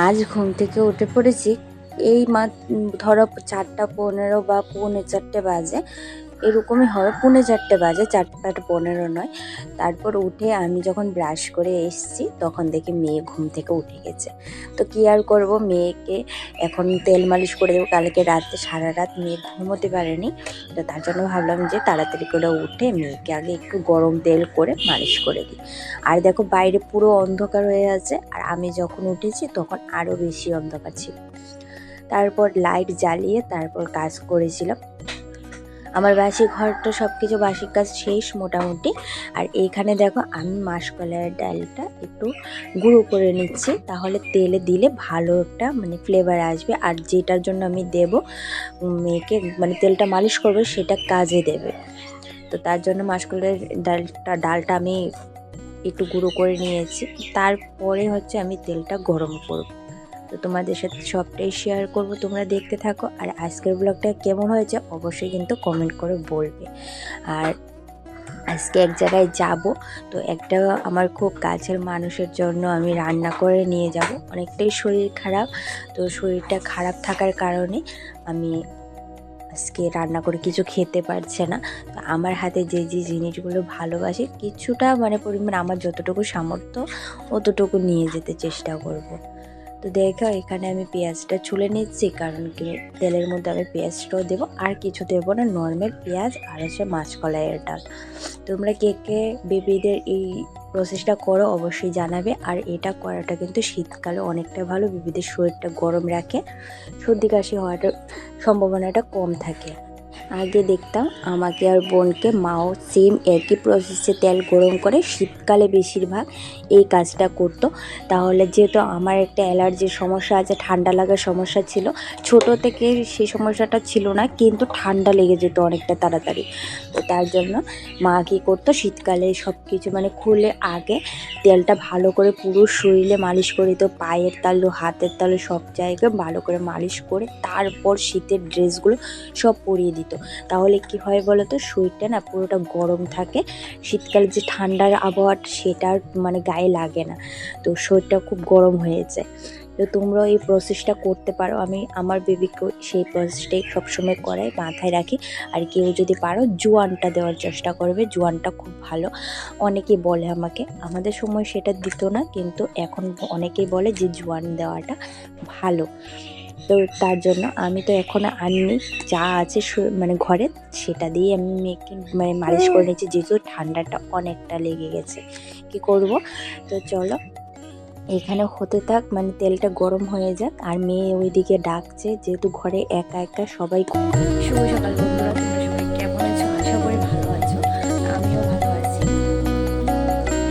আজ ঘুম থেকে উঠে পড়েছি এই ধরো 4:15 বা 4:45 বাজে, এরকমই হবে, 4:45 বাজে, 4:15 নয়। তারপর উঠে আমি যখন ব্রাশ করে এসেছি তখন দেখি মেয়ে ঘুম থেকে উঠে গেছে। তো কী আর করবো, মেয়েকে এখন তেল মালিশ করে দেবো। কালকে রাতে সারা রাত মেয়ে ঘুমোতে পারেনি, তো তার জন্য ভাবলাম যে তাড়াতাড়ি করে উঠে মেয়েকে আগে একটু গরম তেল করে মালিশ করে দিই। আর দেখো বাইরে পুরো অন্ধকার হয়ে আছে, আর আমি যখন উঠেছি তখন আরও বেশি অন্ধকার ছিল। তারপর লাইট জ্বালিয়ে তারপর কাজ করেছিলাম। আমার বাসি ঘরটা সব কিছু বাসি কাজ শেষ মোটামুটি। আর এইখানে দেখো আমি মাসকলাইয়ের ডালটা একটু গুঁড়ো করে নিচ্ছি, তাহলে তেলে দিলে ভালো একটা ফ্লেভার আসবে। আর যেটার জন্য আমি দেব মেয়েকে তেলটা মালিশ করবে সেটা কাজে দেবে। তো তার জন্য মাসকলাইয়ের ডালটা আমি একটু গুঁড়ো করে নিয়েছি। তারপরে হচ্ছে আমি তেলটা গরম করব। তো তোমাদের সাথে সবটাই শেয়ার করব, তোমরা দেখতে থাকো। আর আজকের ব্লগটা কেমন হয়েছে অবশ্যই কিন্তু কমেন্ট করে বলবে। আর আজকে এক জায়গায় যাব, তো একটা আমার খুব কাছের মানুষের জন্য আমি রান্না করে নিয়ে যাব। অনেকটাই শরীর খারাপ, তো শরীরটা খারাপ থাকার কারণে আমি আজকে রান্না করে কিছু খেতে পারছে না। তো আমার হাতে যে যে জিনিসগুলো ভালোবাসে কিছুটা পরিমাণ আমার যতটুকু সামর্থ্য অতটুকু নিয়ে যেতে চেষ্টা করব। তো দেখো এখানে আমি পেঁয়াজটা ছুলে নিচ্ছি, কারণ কি তেলের মধ্যে আমি পেঁয়াজটাও দেবো, আর কিছু দেবো না, নর্মাল পেঁয়াজ আর হচ্ছে মাসকলাইয়ের ডাল। তোমরা কে কে বেবিদের এই প্রসেসটা করো অবশ্যই জানাবে। আর এটা করাটা কিন্তু শীতকালে অনেকটা ভালো, বেবিদের শরীরটা গরম রাখে, সর্দি কাশি হওয়ার সম্ভাবনাটা কম থাকে। আগে দেখতাম আমাকে আর বোনকে মাও সেম একই প্রসেসে তেল গরম করে শীতকালে বেশিরভাগ এই কাজটা করতো। তাহলে যেহেতু আমার একটা অ্যালার্জির সমস্যা আছে, ঠান্ডা লাগার সমস্যা ছিল, ছোট থেকে সেই সমস্যাটা ছিল না, কিন্তু ঠান্ডা লেগে যেত অনেকটা তাড়াতাড়ি। তো তার জন্য মা কী করতো, শীতকালে সব কিছু খুলে আগে তেলটা ভালো করে পুরো শরীরে মালিশ করে দিত, পায়ের তালু হাতের তালু সব জায়গায় ভালো করে মালিশ করে তারপর শীতের ড্রেসগুলো সব পরিয়ে দিত। তাহলে কি হয় বলো তো, শরীরটা না পুরোটা গরম থাকে, শীতকালে যে ঠান্ডার আবহাওয়াটা সেটা গায়ে লাগে না, তো শরীরটা খুব গরম হয়ে যায়। তো তোমরাও এই প্রসেসটা করতে পারো, আমি আমার বেবিকেও সেই প্রসেসটাই সবসময় করাই, মাথায় রাখি। আর কেউ যদি পারো জোয়ানটা দেওয়ার চেষ্টা করবে, জোয়ানটা খুব ভালো। অনেকেই বলে আমাকে, আমাদের সময় সেটা দিত না, কিন্তু এখন অনেকেই বলে যে জোয়ান দেওয়াটা ভালো। তো তার জন্য আমি তো এখনও আনিনি, যা আছে ঘরে সেটা দিয়ে আমি মেয়েকে মালিশ করে নিয়েছি, যেহেতু ঠান্ডাটা অনেকটা লেগে গেছে। কি করব, তো চলো এখানে হতে থাক, তেলটা গরম হয়ে যাক। আর মেয়ে ওইদিকে ডাকছে, যেহেতু ঘরে একা একা সবাই। শুভ সকাল বন্ধুরা, তোমরা সবাই কেমন আছো? আশা করি ভালো আছো, আমিও ভালো আছি।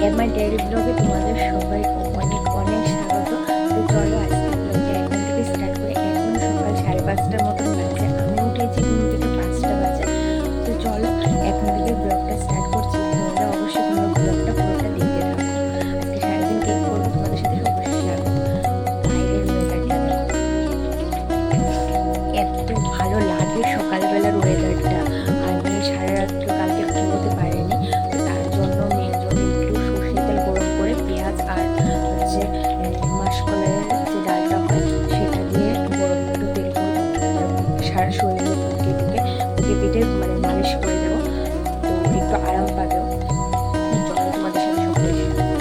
আমার ডেইলি ব্লগে তোমাদের সবাইকে অনেক অনেক স্বাগত। তো চলো আজকে ব্লগটা এখন থেকে স্টার্ট করি। এখন সকাল 5:30টার মতন বাজে, আমি উঠেছি ঘুম থেকে 5টা বাজে। তো চলো এখন থেকে ব্লগটা স্টার্ট করছি। তোমরা অবশ্যই তোমরা ব্লগটা পুরোটা দেখতে থাকো। আজকে সারাদিন কি করবো তোমাদের সাথে অবশ্যই শেয়ার করবো। বাইরের ওয়েদারটা দেখো, এত ভালো লাগে সকালবেলার ওয়েদারটা। আর মেয়ে সারা রাত্র কালকে ঘুমোতে পারেনি, তো তার জন্য মেয়ের জন্য একটু সর্ষের তেল গরম করে পেঁয়াজ আর হচ্ছে মাসকলাইয়ের যে ডালটা হয় সেটা দিয়ে গরম একটু তেল করবো, সারা শরীরে বুকে পিঠে মালিশ করে দেবো, তো একটু আরাম পাবেও। চলো তোমাদের সাথে সবটাই share করি।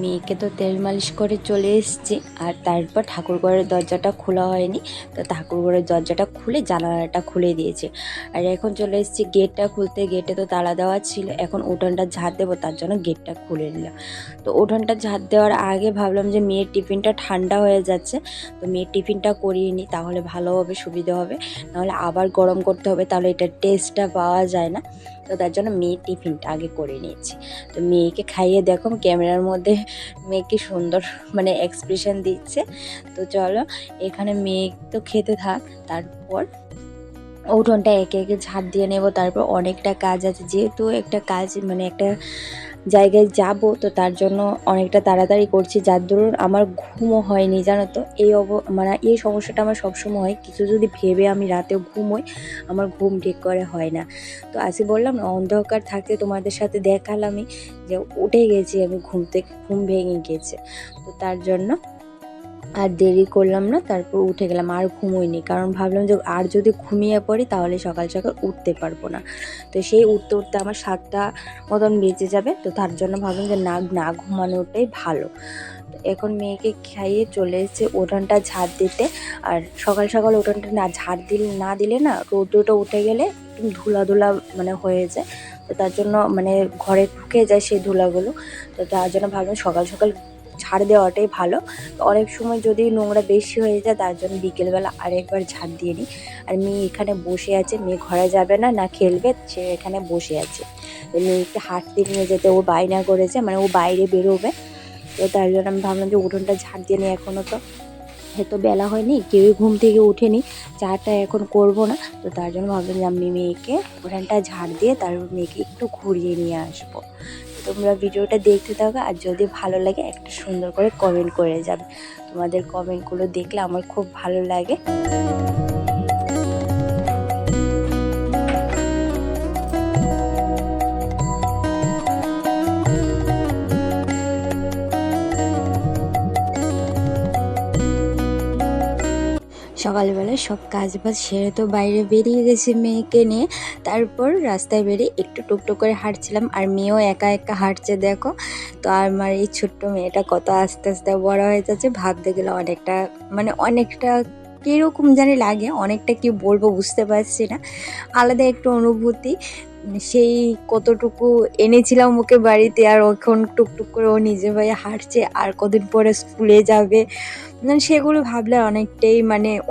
মেয়েকে তো তেল মালিশ করে চলে এসেছি, আর তারপর ঠাকুরঘরের দরজাটা খোলা হয়নি, তো ঠাকুরঘরের দরজাটা খুলে জানালাটা খুলে দিয়েছি। আর এখন চলে এসেছি গেটটা খুলতে, গেটে তো তালা দেওয়া ছিল, এখন উঠোনটা ঝাঁট দেবো, তার জন্য গেটটা খুলে নিলাম। তো উঠোনটা ঝাঁট দেওয়ার আগে ভাবলাম যে মেয়ের টিফিনটা ঠান্ডা হয়ে যাচ্ছে, তো মেয়ের টিফিনটা করিয়ে নিই, তাহলে ভালো হবে, সুবিধা হবে, নাহলে আবার গরম করতে হবে, তাহলে এটার টেস্টটা পাওয়া যায় না। তো তার জন্য মেয়ের টিফিনটা আগে করে নিয়েছি। তো মেয়েকে খাইয়ে দেখো ক্যামেরার মধ্যে মেয়ে কি সুন্দর এক্সপ্রেশন দিচ্ছে। তো চলো এখানে মেয়ে তো খেতে থাক, তারপর উঠোনটা একে একে ঝাড় দিয়ে নেব। তারপর অনেকটা কাজ আছে, যেহেতু একটা কাজ মানে একটা জায়গায় যাব, তো তার জন্য অনেকটা তাড়াতাড়ি করছি, যার দরুন আমার ঘুমও হয়নি জানো তো। মানে এই সমস্যাটা আমার সবসময় হয়, কিছু যদি ভেবে আমি রাতেও ঘুমোই, আমার ঘুম ঠিক করে হয় না। তো আজকে বললাম না, অন্ধকার থাকতে তোমাদের সাথে দেখালামই যে উঠে গেছি আমি, ঘুম ভেঙে গেছে। তো তার জন্য আর দেরি করলাম না, তারপর উঠে গেলাম। আর ঘুমোইনি, কারণ ভাবলাম যে আর যদি ঘুমিয়ে পড়ি তাহলে সকাল সকাল উঠতে পারবো না। তো সেই উঠতে উঠতে আমার 7টা মতন বেঁচে যাবে। তো তার জন্য ভাবলাম যে না ঘুমানোটাই ভালো। তো এখন মেয়েকে খাইয়ে চলে এসেছে উঠোনটা ঝাড় দিতে। আর সকাল সকাল উঠোনটা ঝাড় না দিলে না, রোদ্রটা উঠে গেলে একদম ধুলা ধুলা মানে হয়ে যায়। তো তার জন্য মানে ঘরে ঢুকে যায় সেই ধুলাগুলো। তো তার জন্য ভাবলাম সকাল সকাল ঝাড় দেওয়াটাই ভালো। তো অনেক সময় যদি নোংরা বেশি হয়ে যায়, তার জন্য বিকেলবেলা আরেকবার ঝাড় দিয়ে নিই। আর মেয়ে এখানে বসে আছে, মেয়ে ঘরে যাবে না, না খেলবে, সে এখানে বসে আছে। তো মেয়েকে হাঁটতে নিয়ে যেতে ও বায়না করেছে, মানে ও বাইরে বেরোবে। তো তার জন্য আমি ভাবলাম যে উঠোনটা ঝাড় দিয়ে নিই। এখনও তো এত বেলা হয়নি, কেউই ঘুম থেকে উঠেনি, চাটা এখন করব না। তো তার জন্য ভাবলাম যে আমি মেয়েকে উঠোনটা ঝাড় দিয়ে তারপর মেয়েকে একটু ঘুরিয়ে নিয়ে আসবো। তোমরা ভিডিওটা দেখতে থাকো, আর যদি ভালো লাগে একটা সুন্দর করে কমেন্ট করে যাবে। তোমাদের কমেন্টগুলো দেখলে আমার খুব ভালো লাগে। সকালবেলায় সব কাজ বাজ সেরে তো বাইরে বেরিয়ে গেছি মেয়েকে নিয়ে। তারপর রাস্তায় বেরিয়ে একটু টুকটুক করে হাঁটছিলাম, আর মেয়েও একা একা হাঁটছে দেখো। তো আমার এই ছোট্ট মেয়েটা কত আস্তে আস্তে বড় হয়ে যাচ্ছে, ভাবতে গেলে অনেকটা কীরকম জানি লাগে, অনেকটা কি বলবো বুঝতে পারছি না। আলাদা একটা অনুভূতি, সেই কতটুকু এনেছিলাম ওকে বাড়িতে, আর এখন টুকটুক করে ও নিজে ভাবে হাঁটছে, আর কদিন পরে স্কুলে যাবে। সেগুলো ভাবলে অনেকটাই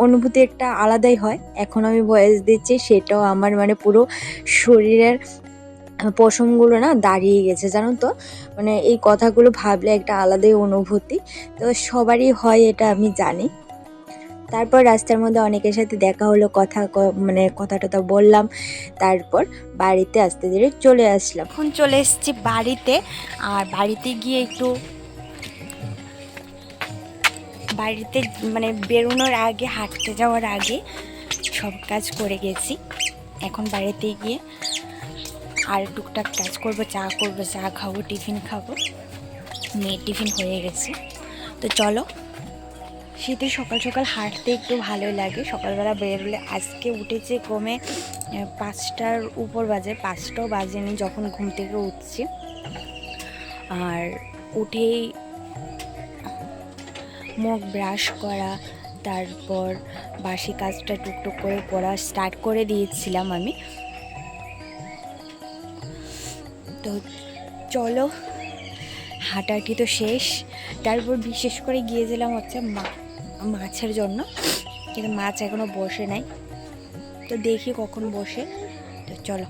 অনুভূতি একটা আলাদাই হয়। এখন আমি ভয়েস দিচ্ছি, সেটাও আমার পুরো শরীরের পশমগুলো না দাঁড়িয়ে গেছে জানো তো। এই কথাগুলো ভাবলে একটা আলাদাই অনুভূতি। তো সবারই হয় এটা আমি জানি। তারপর রাস্তার মধ্যে অনেকের সাথে দেখা হলো, কথা টথা বললাম। তারপর বাড়িতে আস্তে ধীরে চলে আসলাম। এখন চলে এসেছি বাড়িতে। আর বাড়িতে গিয়ে একটু বেরোনোর আগে, হাঁটতে যাওয়ার আগে সব কাজ করে গেছি। এখন বাড়িতে গিয়ে আর টুকটাক কাজ করবো, চা খাবো, টিফিন খাবো। মেয়ের টিফিন হয়ে গেছে। তো চলো, শীতে সকাল সকাল হাঁটতে একটু ভালোই লাগে। সকালবেলা বেরোলে, আজকে উঠেছে কমে 5টার উপর বাজে, 5টাও বাজেনি যখন ঘুম থেকে উঠছি। আর উঠেই মুখ ব্রাশ করা, তারপর বাসি কাজটা টুকটুক করে করা স্টার্ট করে দিয়েছিলাম আমি। তো চলো, হাঁটাহাঁটি তো শেষ। তারপর বিশেষ করে গিয়েছিলাম হচ্ছে মাছের জন্য, কিন্তু মাছ এখনও বসে নাই। তো দেখি কখন বসে। তো চলো।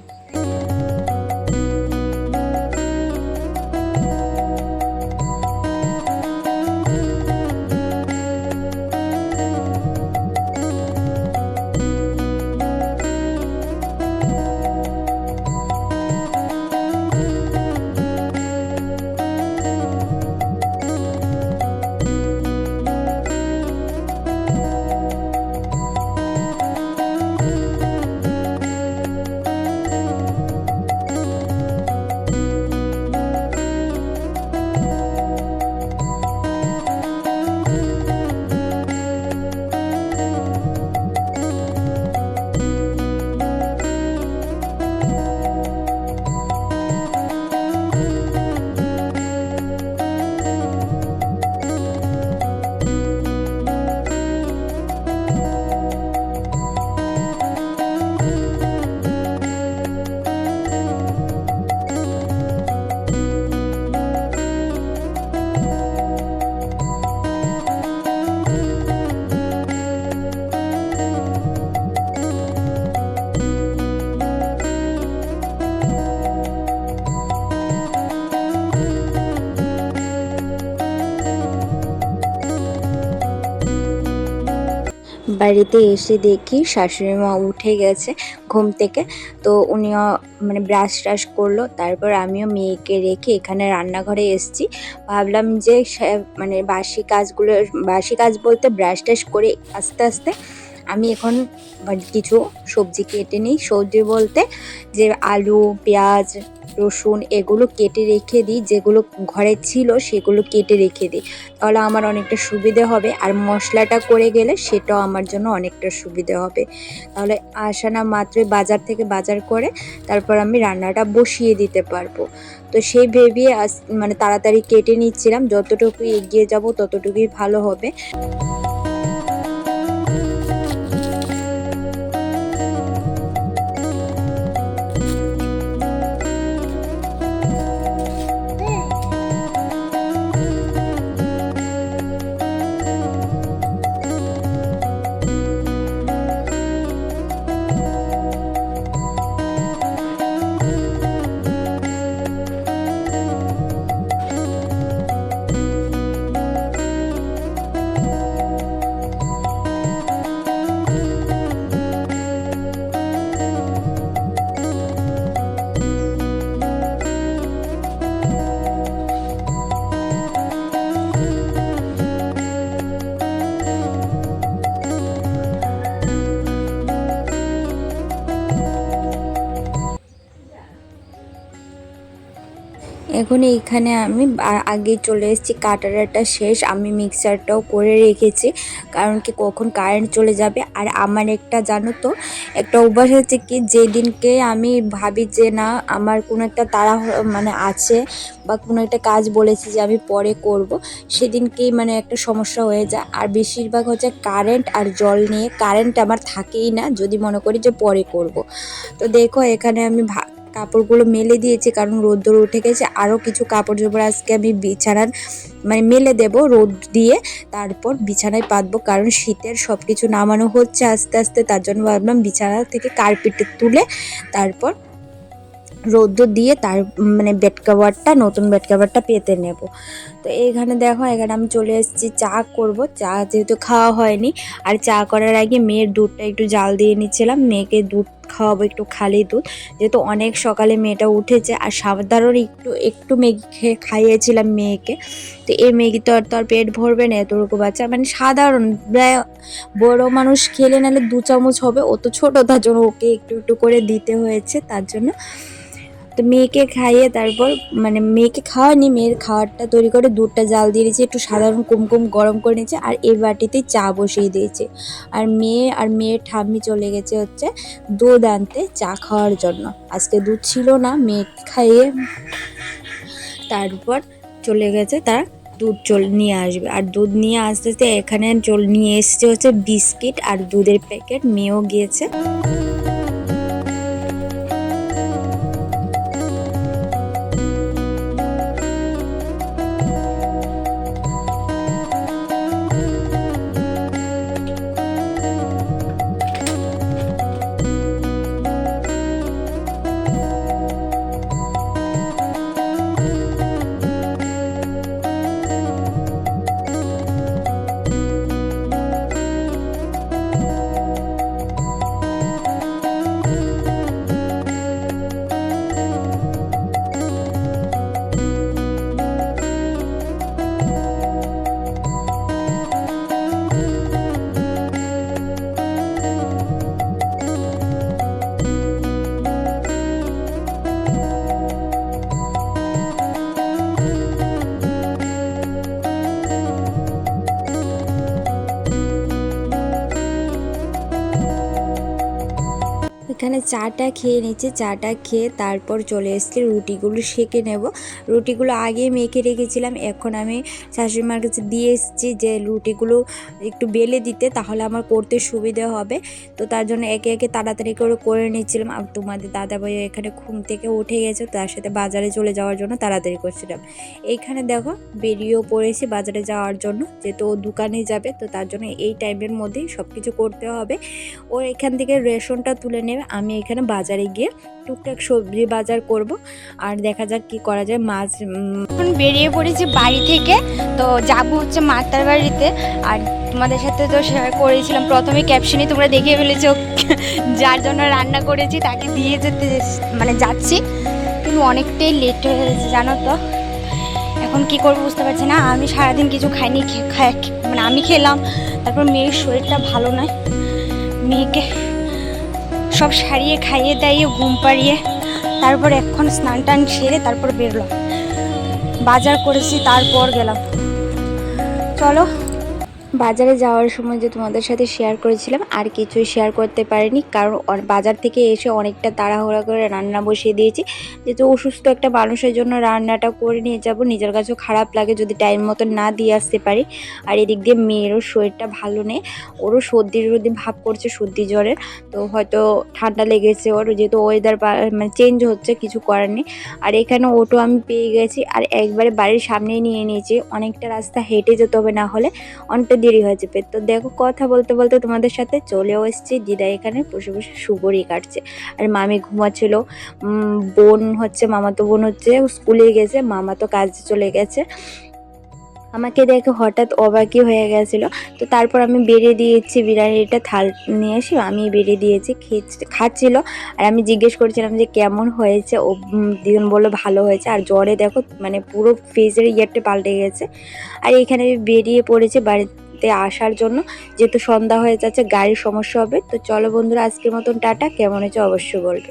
বাড়িতে এসে দেখি শাশুড়ি মা উঠে গেছে ঘুম থেকে। তো উনিও মানে ব্রাশ ট্রাশ করলো, তারপর আমিও মেয়েকে রেখে এখানে রান্নাঘরে এসেছি। ভাবলাম যে মানে বাসি কাজ বলতে ব্রাশ ট্রাশ করে আস্তে আস্তে আমি এখন কিছু সবজি কেটে নিই। সবজি বলতে যে আলু, পেঁয়াজ, রসুন এগুলো কেটে রেখে দিই, যেগুলো ঘরে ছিল সেগুলো কেটে রেখে দিই, তাহলে আমার অনেকটা সুবিধে হবে। আর মশলাটা করে গেলে সেটাও আমার জন্য অনেকটা সুবিধে হবে। তাহলে আসা না মাত্রই বাজার থেকে বাজার করে তারপর আমি রান্নাটা বসিয়ে দিতে পারবো। তো সেই ভেবে মানে তাড়াতাড়ি কেটে নিচ্ছিলাম, যতটুকু এগিয়ে যাব ততটুকুই ভালো হবে। এখন এইখানে আমি আগে চলে এসেছি, কাটারাটা শেষ, আমি মিক্সারটাও করে রেখেছি, কারণ কি কখন কারেন্ট চলে যাবে। আর আমার একটা জানো তো একটা অভ্যাস হচ্ছে কি, যেদিনকে আমি ভাবি যে না আমার কোনো একটা মানে আছে বা কোনো একটা কাজ বলেছি যে আমি পরে করব, সেদিনকেই মানে একটা সমস্যা হয়ে যায়। আর বেশিরভাগ হচ্ছে কারেন্ট আর জল নিয়ে, কারেন্ট আমার থাকেই না যদি মনে করি যে পরে করব। তো দেখো এখানে আমি কাপড়গুলো মেলে দিয়েছি, কারণ রোদ্দুর উঠে গেছে। আরও কিছু কাপড় চোপড় আজকে আমি বিছানার মানে মেলে দেব রোদ দিয়ে, তারপর বিছানায় পাতবো, কারণ শীতের সব কিছু নামানো হচ্ছে আস্তে আস্তে। তার জন্য ভাবলাম বিছানা থেকে কার্পেট তুলে তারপর রোদ্দুর দিয়ে তার মানে নতুন বেড কভারটা পেতে নেব। তো এইখানে দেখো, এখানে আমি চলে এসেছি চা করব। চা যেহেতু খাওয়া হয়নি, আর চা করার আগে মেয়ের দুধটা একটু জাল দিয়ে নিচ্ছিলাম। মেয়েকে দুধ খাওয়াবো, একটু খালি দুধ, যেহেতু অনেক সকালে মেয়েটা উঠেছে। আর সাধারণ একটু একটু ম্যাগি খাইয়েছিলাম মেয়েকে। তো এই ম্যাগি তো আর পেট ভরবে না এতটুকু বাচ্চা, মানে সাধারণ প্রায় বড় মানুষ খেলে নাহলে 2 চামচ হবে, ও তো ছোটো, তার জন্য ওকে একটু একটু করে দিতে হয়েছে তার জন্য। তো মেয়েকে খাইয়ে তারপর মানে মেয়েকে খাওয়ানি, মেয়ের খাওয়ারটা তৈরি করে দুধটা জাল দিয়ে দিয়েছি, একটু সাধারণ কুমকুম গরম করে নিয়েছে, আর এই বাটিতে চা বসিয়ে দিয়েছে। আর মেয়ের ঠাম্মি চলে গেছে হচ্ছে দুধ আনতে চা খাওয়ার জন্য। আজকে দুধ ছিল না, মেয়েকে খাইয়ে তারপর চলে গেছে, তার দুধ নিয়ে আসবে। আর দুধ নিয়ে আসতে আসতে এখানে নিয়ে এসছে হচ্ছে বিস্কিট আর দুধের প্যাকেট, মেয়েও গিয়েছে। এখানে চাটা খেয়ে নিচ্ছে, চাটা খেয়ে তারপর চলে এসেছি রুটিগুলো সেঁকে নেব। রুটিগুলো আগে মেখে রেখেছিলাম, এখন আমি শাশুড়িমার কাছে দিয়ে এসেছি যে রুটিগুলো একটু বেলে দিতে, তাহলে আমার করতে সুবিধে হবে। তো তার জন্য একে একে তাড়াতাড়ি করে নিচ্ছিলাম। আর তোমাদের দাদাভাই এখানে ঘুম থেকে উঠে গেছে, তার সাথে বাজারে চলে যাওয়ার জন্য তাড়াতাড়ি করছিলাম। এইখানে দেখো বেরিয়েও পড়েছি বাজারে যাওয়ার জন্য, যেহেতু ও দোকানে যাবে, তো তার জন্য এই টাইমের মধ্যেই সব কিছু করতে হবে। ও এখান থেকে রেশনটা তুলে নেবে, আমি এখানে বাজারে গিয়ে টুকটাক সবজি বাজার করব। আর দেখা যাক কি করা যায়। মাছ এখন বেরিয়ে পড়েছি বাড়ি থেকে, তো যাব হচ্ছে মাতার বাড়িতে। আর তোমাদের সাথে তো শেয়ার করেছিলাম, প্রথমে ক্যাপশনে তোমরা দেখে ফেলেছো যার জন্য রান্না করেছি তাকে দিয়ে যেতে মানে যাচ্ছি, কিন্তু অনেকটাই লেট হয়ে গেছে জানো তো। এখন কি করবো বুঝতে পারছি না। আমি সারাদিন কিছু খাইনি, মানে আমি খেলাম, তারপর মেয়ের শরীরটা ভালো নয়, মেয়েকে সব সারিয়ে খাইয়ে দাইয়ে ঘুম পাড়িয়ে তারপর এখন স্নান টান সেরে তারপর বেরোলাম, বাজার করেছি তারপর গেলাম। চলো। বাজারে যাওয়ার সময় যে তোমাদের সাথে শেয়ার করেছিলাম আর কিছুই শেয়ার করতে পারিনি, কারণ বাজার থেকে এসে অনেকটা তাড়াহুড়া করে রান্না বসিয়ে দিয়েছি। যেহেতু অসুস্থ একটা মানুষের জন্য রান্নাটা করে নিয়ে যাব, নিজের কাছেও খারাপ লাগে যদি টাইম মতো না দিয়ে আসতে পারি। আর এদিক দিয়ে মেয়েরও শরীরটা ভালো নেই, ওরও সর্দির ভাব করছে, সর্দি জ্বরের, তো হয়তো ঠান্ডা লেগেছে ওর, যেহেতু ওয়েদার মানে চেঞ্জ হচ্ছে, কিছু করার নেই। আর এখানে অটো আমি পেয়ে গেছি, আর একবারে বাড়ির সামনেই নিয়ে নিয়েছি, অনেকটা রাস্তা হেঁটে যেতে হবে, না হলে অনেকটা দেরি হয়ে যাবে। তো দেখো কথা বলতে বলতে তোমাদের সাথে চলেও এসেছি। দিদা এখানে বসে বসে সুবরি কাটছে, আর মামি ঘুমাচ্ছিল। বোন হচ্ছে, মামাতো বোন হচ্ছে স্কুলে গেছে, মামা তো কাজে চলে গেছে। আমাকে দেখে হঠাৎ অবাকই হয়ে গেছিল। তো তারপর আমি বেরিয়ে দিয়েছি, বিরিয়ানিটা থাল নিয়ে এসে আমি বেরিয়ে দিয়েছি, খাচ্ছিল। আর আমি জিজ্ঞেস করছিলাম যে কেমন হয়েছে, ও দিদুন বললো ভালো হয়েছে। আর জ্বরে দেখো মানে পুরো ফেসের ইয়ারটা পাল্টে গেছে। আর এখানে বেরিয়ে পড়েছে বাড়িতে আসার জন্য, যেহেতু সন্ধ্যা হয়ে যাচ্ছে, গাড়ির সমস্যা হবে। তো চলো বন্ধুরা, আজকের মতন টাটা, কেমন হয়েছে অবশ্যই বলবে।